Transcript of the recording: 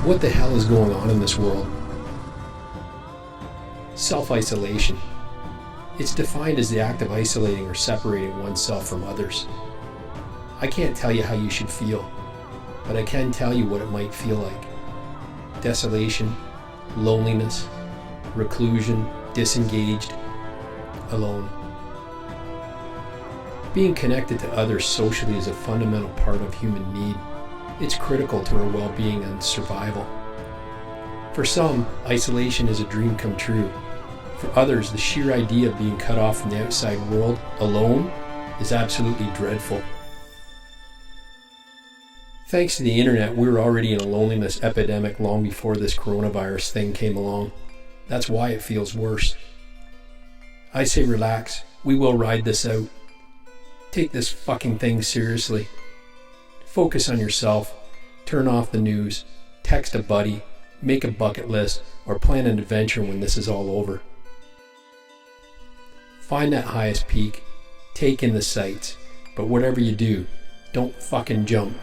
What the hell is going on in this world? Self-isolation. It's defined as the act of isolating or separating oneself from others. I can't tell you how you should feel, but I can tell you what it might feel like. Desolation, loneliness, reclusion, disengaged, alone. Being connected to others socially is a fundamental part of human need. It's critical to our well-being and survival. For some, isolation is a dream come true. For others, the sheer idea of being cut off from the outside world alone is absolutely dreadful. Thanks to the internet, we were already in a loneliness epidemic long before this coronavirus thing came along. That's why it feels worse. I say relax. We will ride this out. Take this fucking thing seriously. Focus on yourself, turn off the news, text a buddy, make a bucket list, or plan an adventure when this is all over. Find that highest peak, take in the sights, but whatever you do, don't fucking jump.